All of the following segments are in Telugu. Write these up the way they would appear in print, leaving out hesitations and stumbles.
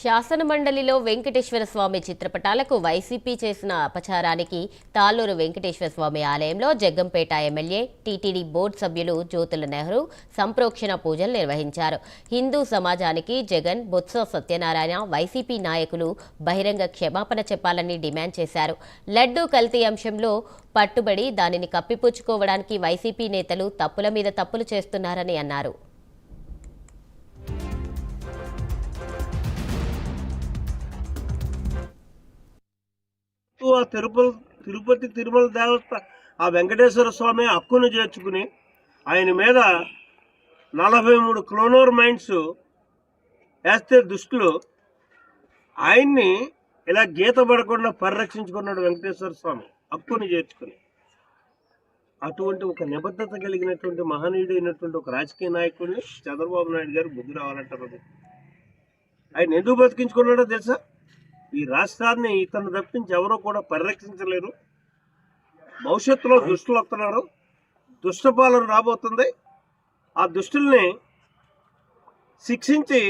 శాసనమండలిలో వెంకటేశ్వర స్వామి చిత్రపటాలకు వైసీపీ చేసిన అపచారానికి తాళ్లూరు వెంకటేశ్వర స్వామి ఆలయంలో జగ్గంపేట ఎమ్మెల్యే టీటీడీ బోర్డు సభ్యులు జ్యోతుల నెహ్రూ సంప్రోక్షణ పూజలు నిర్వహించారు. హిందూ సమాజానికి జగన్, బొత్స సత్యనారాయణ, వైసీపీ నాయకులు బహిరంగ క్షమాపణ చెప్పాలని డిమాండ్ చేశారు. లడ్డూ కల్తీ అంశంలో పట్టుబడి దానిని కప్పిపుచ్చుకోవడానికి వైసీపీ నేతలు తప్పుల మీద తప్పులు చేస్తున్నారని అన్నారు. తిరుపతి తిరుమల దేవస్థ ఆ వెంకటేశ్వర స్వామి హక్కును చేర్చుకుని ఆయన మీద 43 క్లోనోర్ మైండ్స్ వేస్తే దుష్టులు ఆయన్ని ఇలా గీత పడకుండా పరిరక్షించుకున్నాడు వెంకటేశ్వర స్వామి హక్కుని చేర్చుకుని. అటువంటి ఒక నిబద్ధత కలిగినటువంటి మహనీయుడు అయినటువంటి ఒక రాజకీయ నాయకుడిని చంద్రబాబు నాయుడు గారు బుద్ధి రావాలంటారు. ఆయన ఎందుకు బతికించుకున్నాడో తెలుసా? ఈ రాష్ట్రాన్ని ఇతను తప్పించి ఎవరో కూడా పరిరక్షించలేరు. భవిష్యత్తులో దుష్టులు వస్తున్నారు, దుష్టపాలన రాబోతుంది. ఆ దుష్టుల్ని శిక్షించి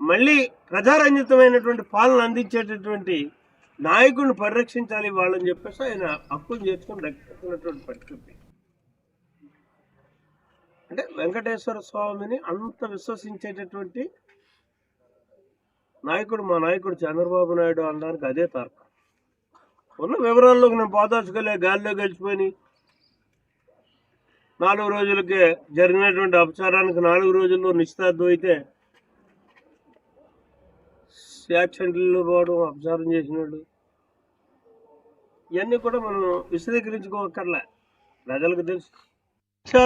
మళ్ళీ ప్రజారంజితమైనటువంటి పాలన అందించేటటువంటి నాయకుడిని పరిరక్షించాలి వాళ్ళని చెప్పేసి ఆయన హక్కును చేర్చుకుని రక్షిస్తున్నటువంటి పరిస్థితి. అంటే వెంకటేశ్వర స్వామిని అంత విశ్వసించేటటువంటి నాయకుడు మా నాయకుడు చంద్రబాబు నాయుడు అనడానికి అదే తార్కం. ఉన్న వివరాల్లోకి నేను పోదాచుకోలే, గాలిలో గెలిచిపోయి 4 రోజులకే జరిగినటువంటి అపచారానికి 4 రోజుల్లో నిశ్చితార్థం అయితే యాక్సిడెంట్లో పోవడం, అపచారం చేసినాడు, ఇవన్నీ కూడా మనం విశదీకరించుకోకర్లే, ప్రజలకు తెలుసు. ఆ